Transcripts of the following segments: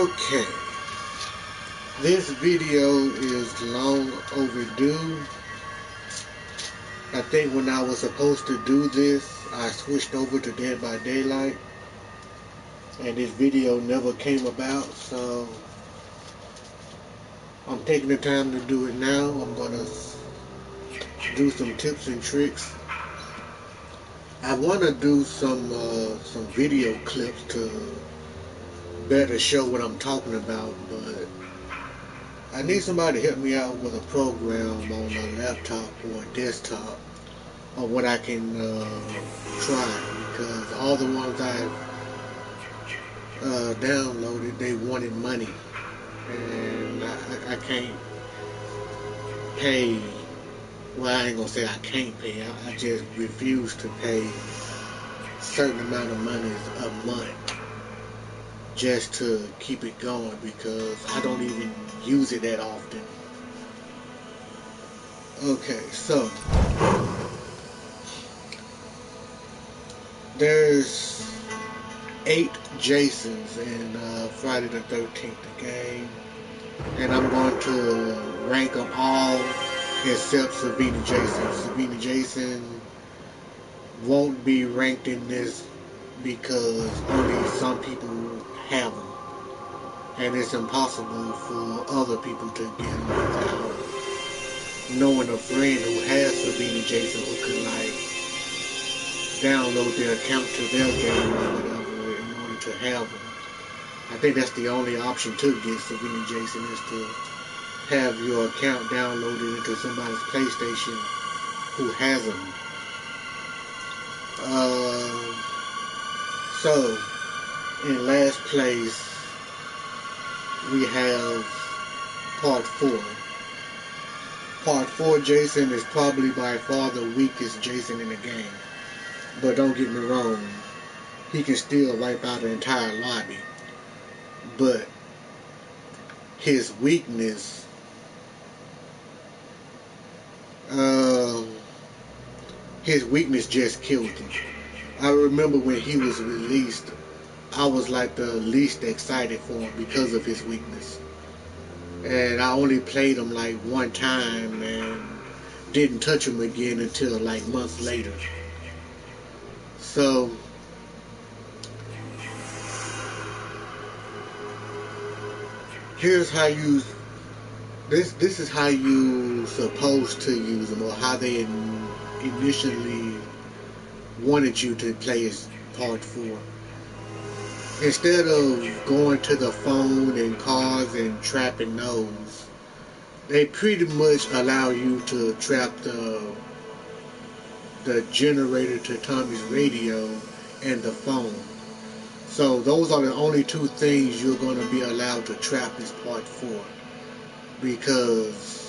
Okay, this video is long overdue. I think when I was supposed to do this, I switched over to Dead by Daylight, and this video never came about, so I'm taking the time to do it now. I'm gonna do some tips and tricks. I want to do some video clips to better show what I'm talking about, but I need somebody to help me out with a program on a laptop or a desktop, or what I can try, because all the ones I downloaded, they wanted money, and I can't pay. Well, I ain't gonna say I can't pay. I just refuse to pay a certain amount of money a month just to keep it going, because I don't even use it that often. Okay, so there's 8 Jasons in Friday the 13th game, and I'm going to rank them all except Savini Jason. Savini Jason won't be ranked in this because only some people have them, and it's impossible for other people to get them without knowing a friend who has Savini Jason who could like download their account to their game or whatever in order to have them. I think that's the only option to get Savini Jason, is to have your account downloaded into somebody's PlayStation who has them. So, in last place, we have Part 4. Part 4 Jason is probably by far the weakest Jason in the game. But don't get me wrong, he can still wipe out an entire lobby. But his weakness, just killed him. I remember when he was released, I was like the least excited for him because of his weakness. And I only played him like one time and didn't touch him again until like months later. So here's how you this is how you supposed to use them, or how they initially wanted you to play as Part 4. Instead of going to the phone and cars and trapping those, they pretty much allow you to trap the generator to Tommy's radio and the phone. So those are the only 2 things you're going to be allowed to trap as Part 4, because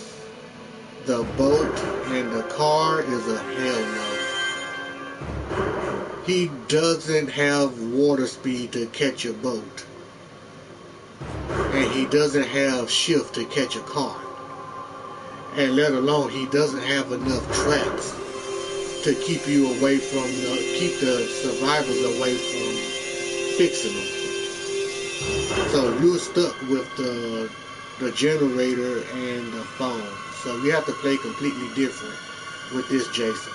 the boat and the car is a hell no. He doesn't have water speed to catch a boat, and he doesn't have shift to catch a car, and let alone he doesn't have enough traps to keep you away from keep the survivors away from fixing them. So you're stuck with the generator and the phone. So you have to play completely different with this Jason.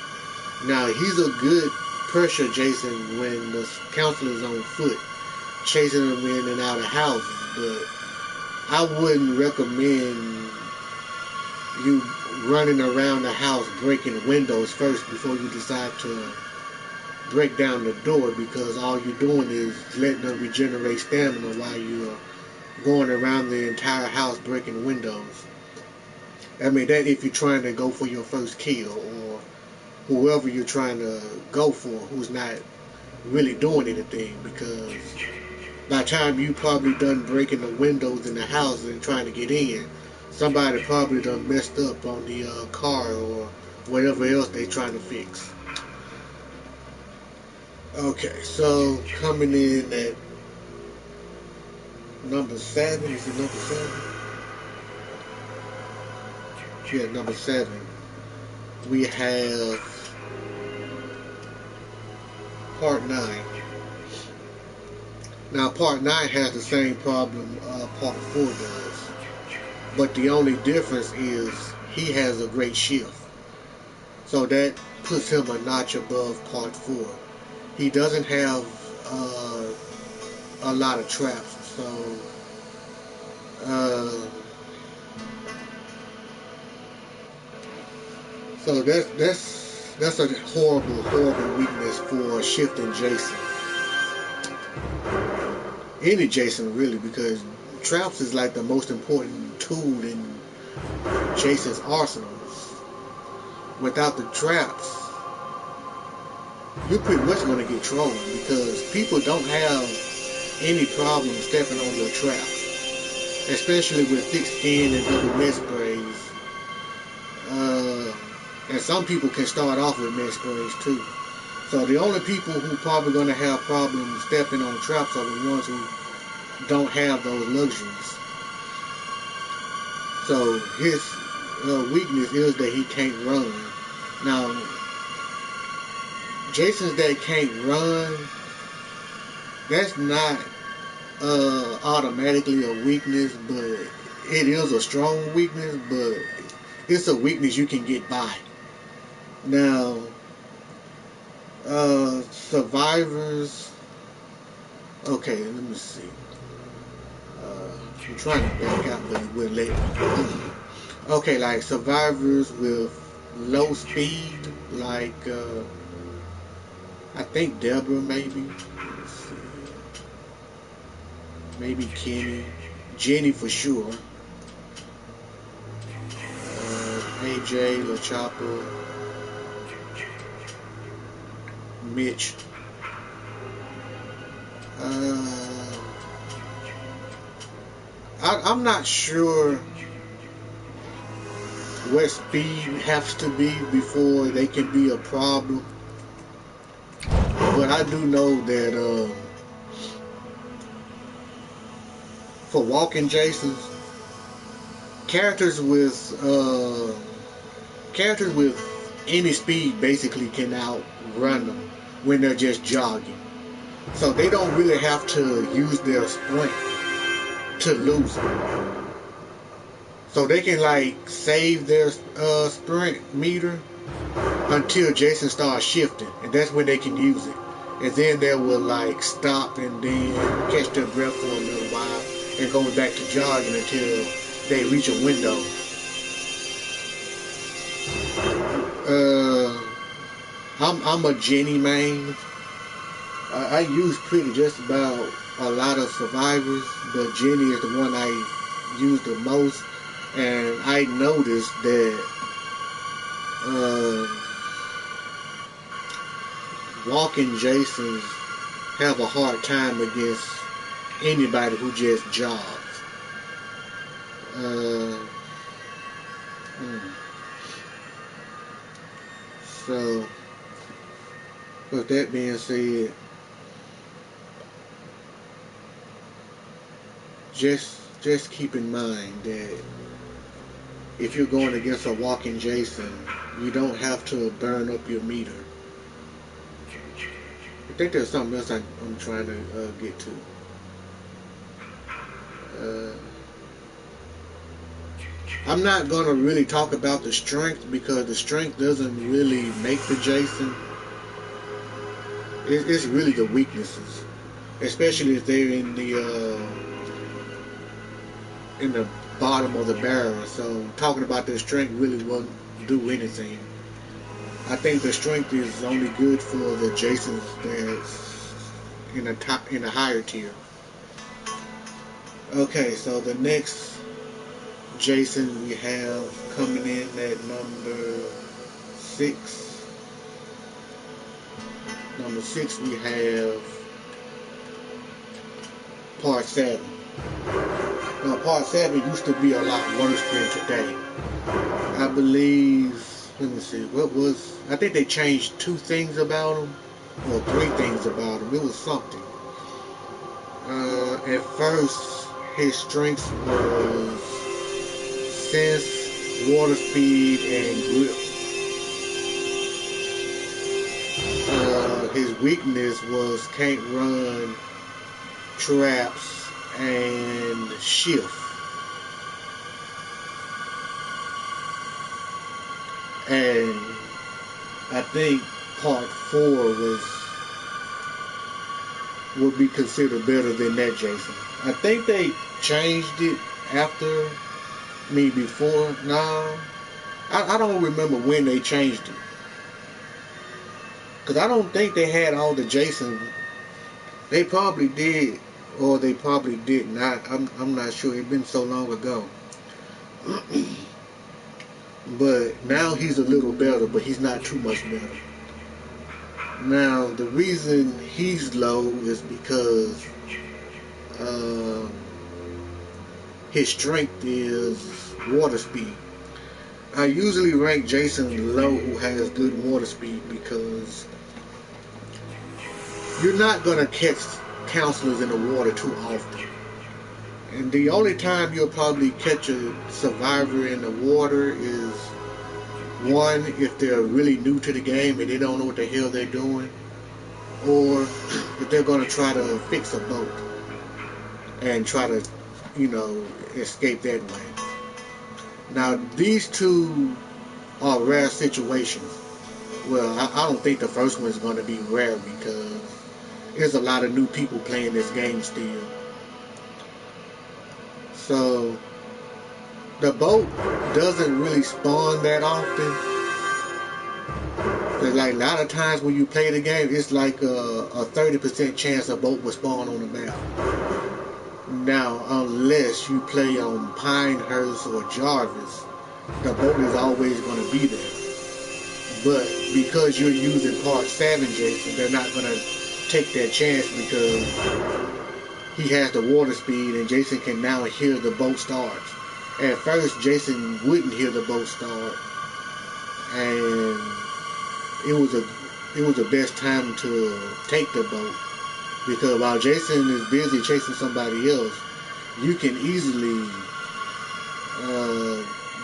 Now, he's a good pressure Jason when the counselor's on foot, chasing him in and out of houses, but I wouldn't recommend you running around the house breaking windows first before you decide to break down the door, because all you're doing is letting them regenerate stamina while you're going around the entire house breaking windows. I mean, that if you're trying to go for your first kill, or whoever you're trying to go for who's not really doing anything, because by the time you probably done breaking the windows in the house and trying to get in, somebody probably done messed up on the car or whatever else they trying to fix. Okay, so coming in at number 7, is it number 7? Yeah, number 7. We have Part 9. Now, Part 9 has the same problem Part 4 does. But the only difference is he has a great shift. So that puts him a notch above Part 4. He doesn't have a lot of traps. Uh, so that's a horrible weakness for shifting Jason. Any Jason really, because traps is like the most important tool in Jason's arsenals. Without the traps, you're pretty much going to get trolled because people don't have any problem stepping on your traps, especially with thick skin and double med sprays. And some people can start off with med sprays too. So the only people who probably going to have problems stepping on traps are the ones who don't have those luxuries. So his weakness is that he can't run. Now, Jasons that can't run, that's not automatically a weakness, but it is a strong weakness, but it's a weakness you can get by. Now, survivors, okay, let me see. I'm trying to back out, but it wouldn't let me. Okay, like survivors with low speed, like I think Deborah maybe. Let's see. Maybe Kenny, Jenny for sure. AJ, La Chopper, Mitch. I'm not sure what speed has to be before they can be a problem, but I do know that for walking Jasons, characters with any speed basically can outrun them when they're just jogging. So they don't really have to use their sprint to lose them. So they can like save their sprint meter until Jason starts shifting, and that's when they can use it. And then they will like stop and then catch their breath for a little while and go back to jogging until they reach a window. I'm a Jenny main. I use pretty just about a lot of survivors, but Jenny is the one I use the most. And I noticed that walking Jasons have a hard time against anybody who just jogs. So, with that being said, just keep in mind that if you're going against a walking Jason, you don't have to burn up your meter. I think there's something else I'm trying to get to. I'm not going to really talk about the strength because the strength doesn't really make the Jason. It's really the weaknesses, especially if they're in the bottom of the barrel. So talking about their strength really won't do anything. I think the strength is only good for the Jasons that's in a higher tier. Okay, so the next Jason we have coming in at number 6. Number 6 we have Part 7. Now, Part 7 used to be a lot worse than today. I believe, let me see, I think they changed 2 things about him, or 3 things about him. It was something. At first, his strengths was sense, water speed, and grip. His weakness was can't run traps, and shift. And I think part 4 would be considered better than that, Jason. I think they changed it after me before. Nah, I don't remember when they changed it. Because I don't think they had all the Jason. They probably did, or they probably didn't. I'm not sure. It's been so long ago. But now he's a little better, but he's not too much better. Now, the reason he's low is because his strength is water speed. I usually rank Jason low who has good water speed because you're not going to catch counselors in the water too often. And the only time you'll probably catch a survivor in the water is, one, if they're really new to the game and they don't know what the hell they're doing, or if they're going to try to fix a boat and try to, escape that way. Now, these two are rare situations. Well, I don't think the first one is going to be rare because there's a lot of new people playing this game still. So, the boat doesn't really spawn that often. Like a lot of times when you play the game, it's like a 30% chance a boat will spawn on the map. Now, unless you play on Pinehurst or Jarvis, the boat is always going to be there. But because you're using Part 7, Jason, they're not going to take that chance because he has the water speed and Jason can now hear the boat start. At first, Jason wouldn't hear the boat start, and it was the best time to take the boat because while Jason is busy chasing somebody else, you can easily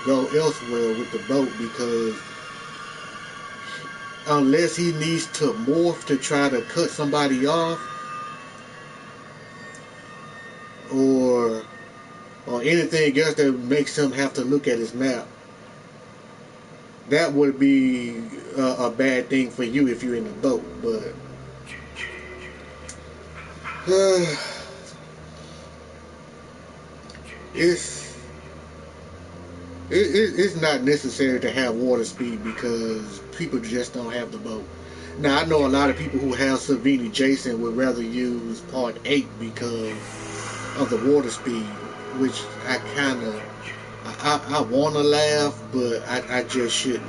go elsewhere with the boat because unless he needs to morph to try to cut somebody off or anything else that makes him have to look at his map, that would be a bad thing for you if you're in the boat. But it's not necessary to have water speed because people just don't have the boat. Now, I know a lot of people who have Savini Jason would rather use Part 8 because of the water speed, which I kind of, I want to laugh, but I just shouldn't.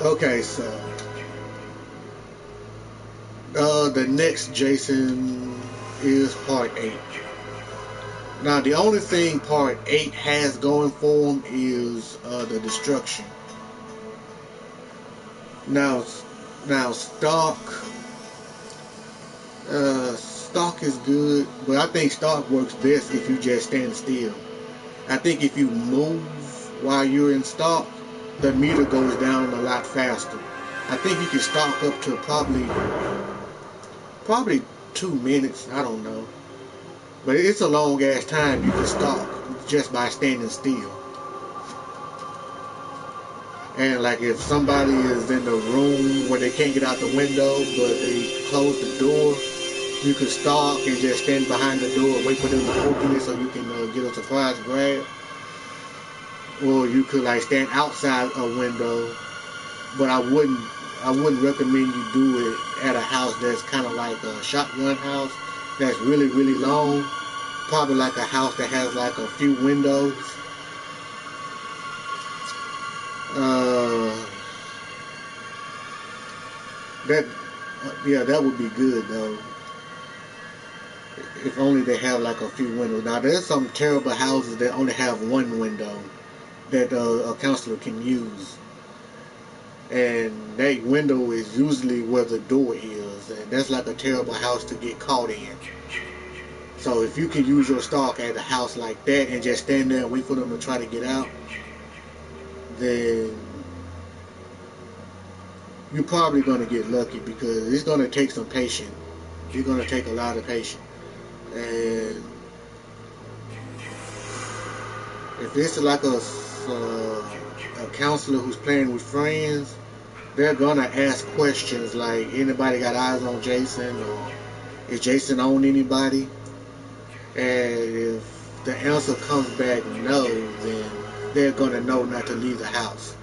Okay, so the next Jason is Part 8. Now, the only thing Part 8 has going for him is the destruction. Now Stalk is good, but I think Stalk works best if you just stand still. I think if you move while you're in Stalk, the meter goes down a lot faster. I think you can Stalk up to probably 2 minutes. I don't know. But it's a long ass time you can Stalk just by standing still. And like if somebody is in the room where they can't get out the window but they close the door, you can Stalk and just stand behind the door and wait for them to open it so you can get a surprise grab. Or you could like stand outside a window, but I wouldn't recommend you do it at a house that's kind of like a shotgun house that's really, really long. Probably like a house that has like a few windows. That would be good though. If only they have like a few windows. Now there's some terrible houses that only have one window that a counselor can use, and that window is usually where the door is, and that's like a terrible house to get caught in. So if you can use your Stalk at a house like that and just stand there and wait for them to try to get out, then you're probably going to get lucky because it's going to take some patience You're gonna take a lot of patience. And if it's like a counselor who's playing with friends, they're gonna ask questions like, anybody got eyes on Jason, or is Jason on anybody? And if the answer comes back no, then they're gonna know not to leave the house.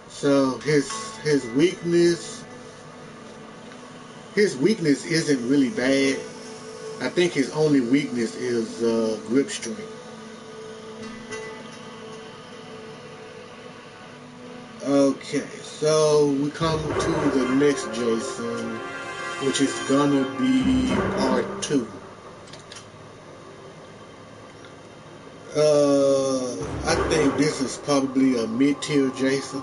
So his weakness his weakness isn't really bad. I think his only weakness is grip strength. Okay, so we come to the next Jason, which is gonna be part 2. I think this is probably a mid-tier Jason.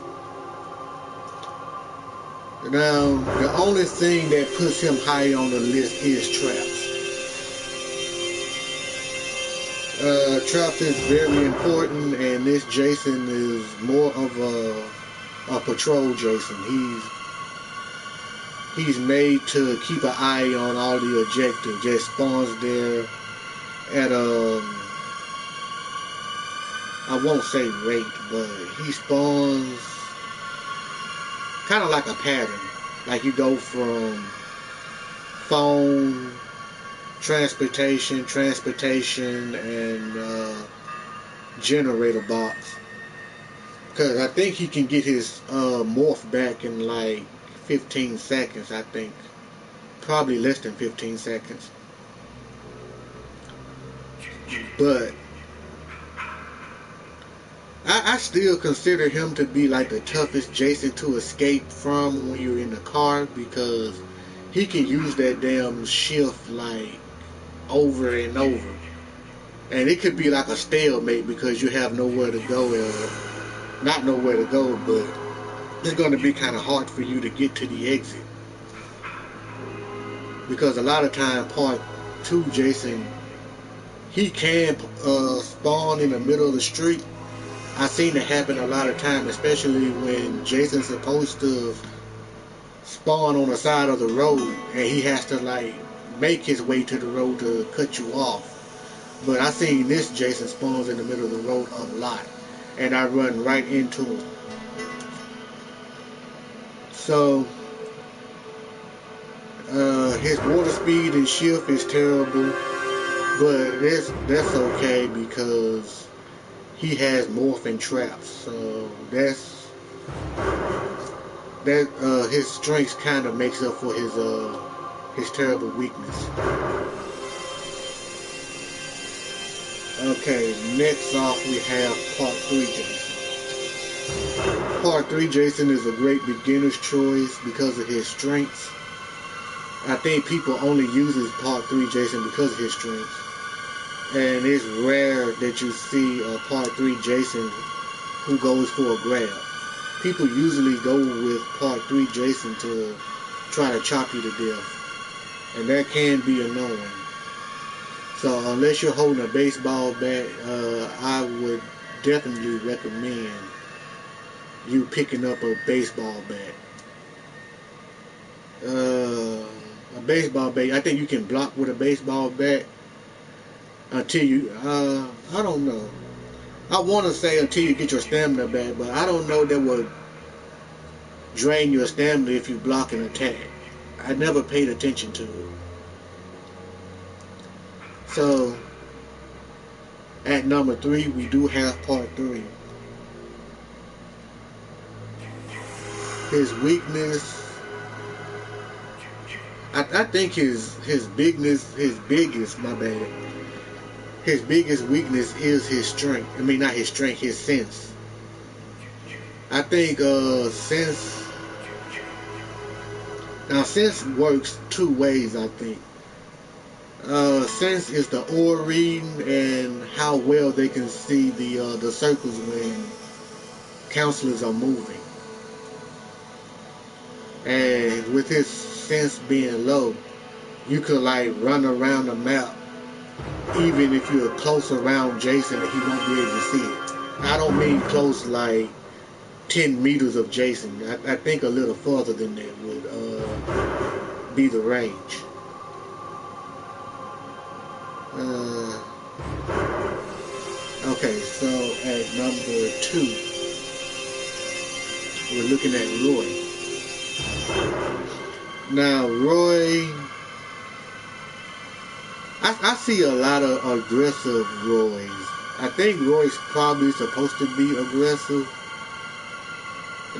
Now, the only thing that puts him high on the list is traps. Traps is very important, and this Jason is more of a patrol Jason. He's made to keep an eye on all the objectives. Just spawns there at I won't say rate, but he spawns kind of like a pattern. Like you go from phone, transportation, and generator box. Because I think he can get his morph back in like 15 seconds, I think. Probably less than 15 seconds. But I still consider him to be like the toughest Jason to escape from when you're in the car, because he can use that damn shift like over and over. And it could be like a stalemate because you have nowhere to go. Not nowhere to go, but it's going to be kind of hard for you to get to the exit. Because a lot of time, part 2 Jason, he can spawn in the middle of the street. I've seen it happen a lot of times, especially when Jason's supposed to spawn on the side of the road and he has to like make his way to the road to cut you off. But I seen this Jason spawns in the middle of the road a lot, and I run right into him. So his water speed and shift is terrible, but that's okay because he has morphing traps. So his strengths kind of makes up for his terrible weakness. Okay, next off we have Part 3 Jason. Part 3 Jason is a great beginner's choice because of his strengths. I think people only uses Part 3 Jason because of his strengths. And it's rare that you see a Part 3 Jason who goes for a grab. People usually go with Part 3 Jason to try to chop you to death. And that can be annoying. So unless you're holding a baseball bat, I would definitely recommend you picking up a baseball bat. A baseball bat, I think you can block with a baseball bat until you, I don't know. I want to say until you get your stamina back, but I don't know that would drain your stamina if you block an attack. I never paid attention to it. So, at number 3, we do have Part 3. His weakness, I think his biggest weakness is his strength. I mean, not his strength, his sense. I think sense works 2 ways, I think. Sense is the aura reading and how well they can see the circles when counselors are moving. And with his sense being low, you could like run around the map even if you're close around Jason and he won't be able to see it. I don't mean close like 10 meters of Jason. I think a little further than that would be the range. Okay, so at number 2, we're looking at Roy. Now, Roy, I see a lot of aggressive Roys. I think Roy's probably supposed to be aggressive.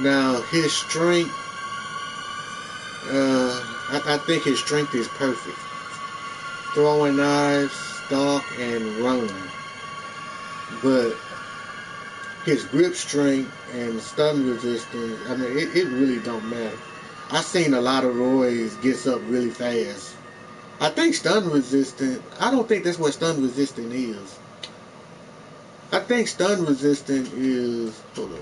Now, his strength, I think his strength is perfect. Throwing knives, stalk, and run. But his grip strength and stun resistance, I mean, it really don't matter. I've seen a lot of Roys gets up really fast. I think stun resistant, I don't think that's what stun resistant is. I think stun resistant is, hold up,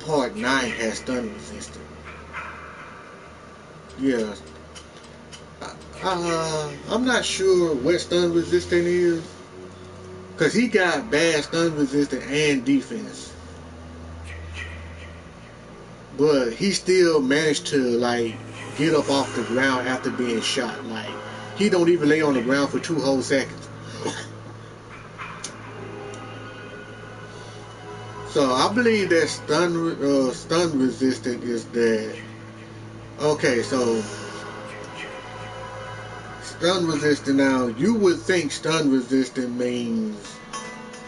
part 9 has stun resistant. Yeah. I'm not sure what stun resistant is. Because he got bad stun resistant and defense. But he still managed to, like, get up off the ground after being shot. Like, he don't even lay on the ground for 2 whole seconds. So I believe that stun resistant is that. Okay, so stun resistant. Now you would think stun resistant means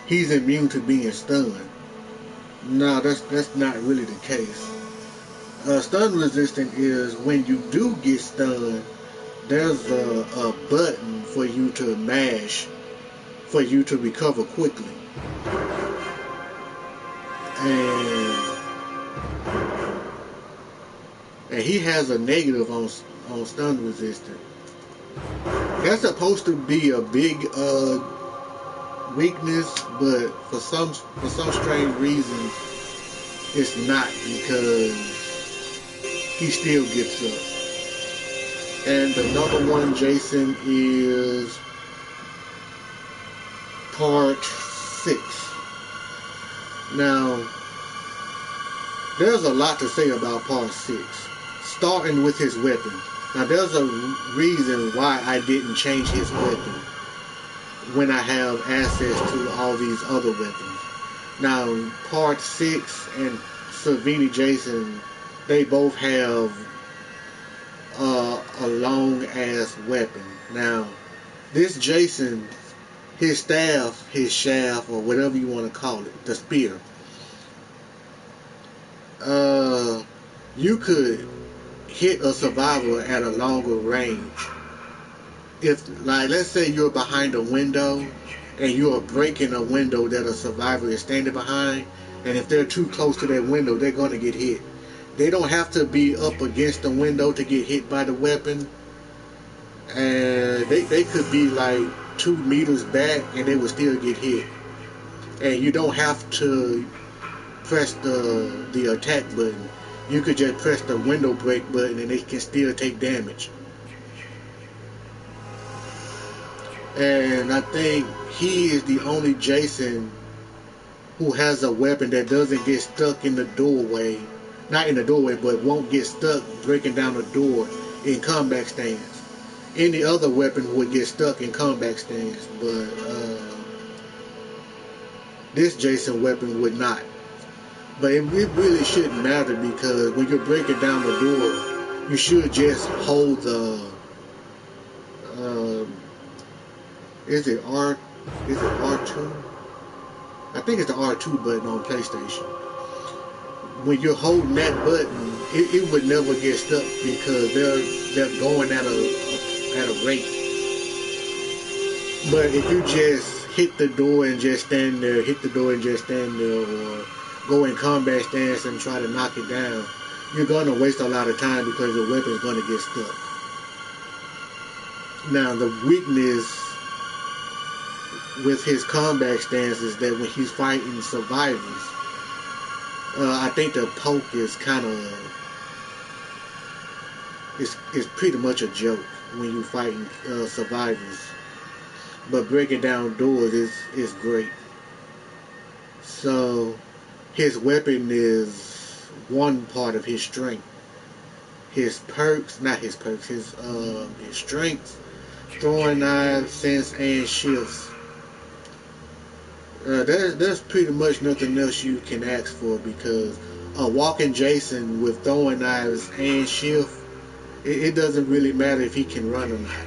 he's immune to being stunned. No, that's not really the case. Stun resistant is when you do get stunned, there's a button for you to mash for you to recover quickly. And he has a negative on stun resistant. That's supposed to be a big weakness, but for some strange reason, it's not, because he still gets up. And the number 1 Jason is part 6. Now, there's a lot to say about part 6, starting with his weapon. Now, there's a reason why I didn't change his weapon when I have access to all these other weapons. Now, part 6 and Savini Jason, they both have a long ass weapon. Now, this Jason, his staff, his shaft, or whatever you want to call it, the spear, you could hit a survivor at a longer range. If, like, let's say you're behind a window and you are breaking a window that a survivor is standing behind, and if they're too close to that window, they're going to get hit. They don't have to be up against the window to get hit by the weapon. And they could be like 2 meters back and they would still get hit. And you don't have to press the attack button. You could just press the window break button and they can still take damage. And I think he is the only Jason who has a weapon that doesn't get stuck in the doorway. Not in the doorway, but won't get stuck breaking down the door in combat stance. Any other weapon would get stuck in combat stance, but this Jason weapon would not. But it really shouldn't matter, because when you're breaking down the door, you should just hold the is it R2? I think it's the R2 button on PlayStation. When you're holding that button, it would never get stuck, because they're going at a rate. But if you just hit the door and just stand there, or go in combat stance and try to knock it down, you're going to waste a lot of time, because your weapon's going to get stuck. Now, the weakness with his combat stance is that when he's fighting survivors, I think the poke is kind of, it's pretty much a joke when you fighting survivors. But breaking down doors is great. So his weapon is one part of his strength. his perks, not his perks, his strengths, throwing knives, sense, and shifts. There's pretty much nothing else you can ask for, because a walking Jason with throwing knives and shift, it doesn't really matter if he can run or not.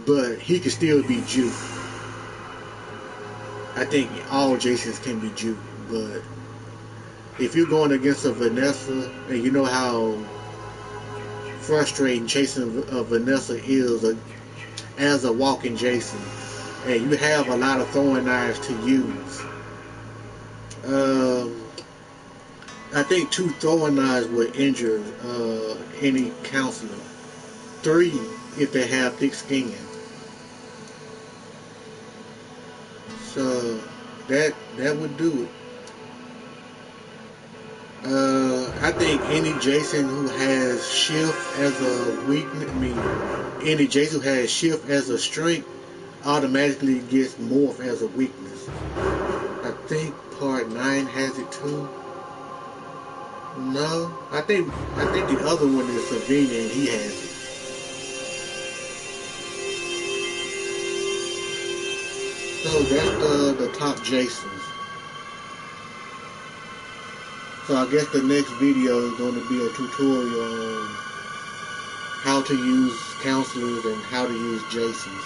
But he can still be juked. I think all Jasons can be juked, but if you're going against a Vanessa, and you know how frustrating chasing a Vanessa is as a walking Jason, and you have a lot of throwing knives to use. I think 2 throwing knives would injure any counselor. 3 if they have thick skin. So that would do it. I think any Jason who has shift as a weakness, any Jason who has shift as a strength automatically gets morph as a weakness. I think part 9 has it too. No, I think the other one is Savina and he has it. So that's the top Jasons. So I guess the next video is going to be a tutorial on how to use counselors and how to use Jasons.